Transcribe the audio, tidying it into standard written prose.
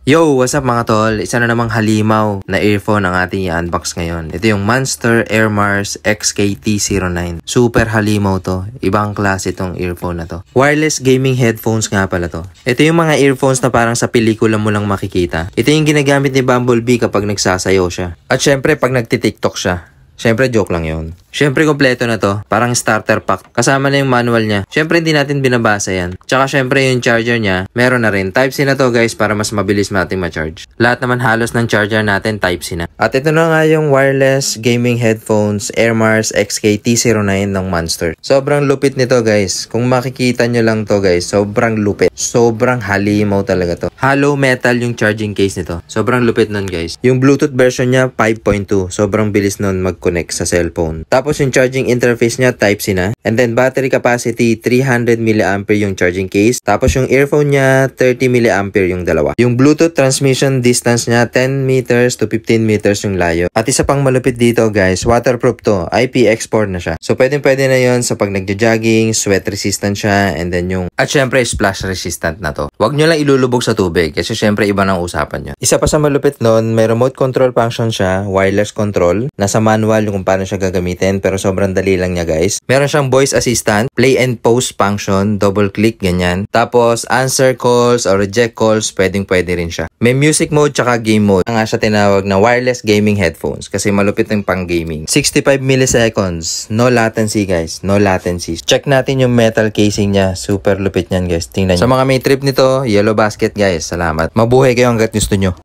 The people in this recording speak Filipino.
Yo! What's up mga tol? Isa na namang halimaw na earphone ang ating i-unbox ngayon. Ito yung Monster Airmars XKT09. Super halimaw to. Ibang klase tong earphone na to. Wireless gaming headphones nga pala to. Ito yung mga earphones na parang sa pelikula mo lang makikita. Ito yung ginagamit ni Bumblebee kapag nagsasayaw siya. At syempre pag nagtitiktok siya. Syempre joke lang yun. Syempre kompleto na to. Parang starter pack. Kasama na yung manual niya. Syempre hindi natin binabasa yan. Tsaka syempre yung charger niya, meron na rin. Type-C na to guys para mas mabilis natin ma-charge. Lahat naman halos ng charger natin Type-C na. At ito na nga yung wireless gaming headphones Airmars XKT09 ng Monster. Sobrang lupit nito guys. Kung makikita nyo lang to guys, sobrang lupit. Sobrang halimaw talaga to. Hollow metal yung charging case nito. Sobrang lupit nun guys. Yung Bluetooth version niya 5.2. Sobrang bilis nun mag-connect sa cellphone. Tapos yung charging interface niya Type-C na. And then battery capacity 300 mAh yung charging case. Tapos yung earphone niya 30 mAh yung dalawa. Yung Bluetooth transmission distance niya 10 meters to 15 meters yung layo. At isa pang malupit dito guys, waterproof to. IPX4 na siya. So pwede na yon sa pag nagja-jogging, sweat resistant siya, and then yung at syempre splash resistant na to. Huwag nyo lang ilulubog sa tubig kasi syempre iba nang usapan nyo. Isa pa sa malupit nun, may remote control function siya, wireless control. Nasa manual kung paano siya gagamitin pero sobrang dali lang niya guys. Meron siyang voice assistant, play and pause function, double click ganyan. Tapos answer calls or reject calls, pwede rin siya. May music mode tsaka game mode. Nga siya tinawag na wireless gaming headphones kasi malupit yung pang gaming. 65 milliseconds, no latency guys, no latency. Check natin yung metal casing niya, super lupit niyan guys. Tingnan nyo. Sa mga may trip nito, Yellow Basket guys, salamat. Mabuhay kayo hanggat gusto nyo.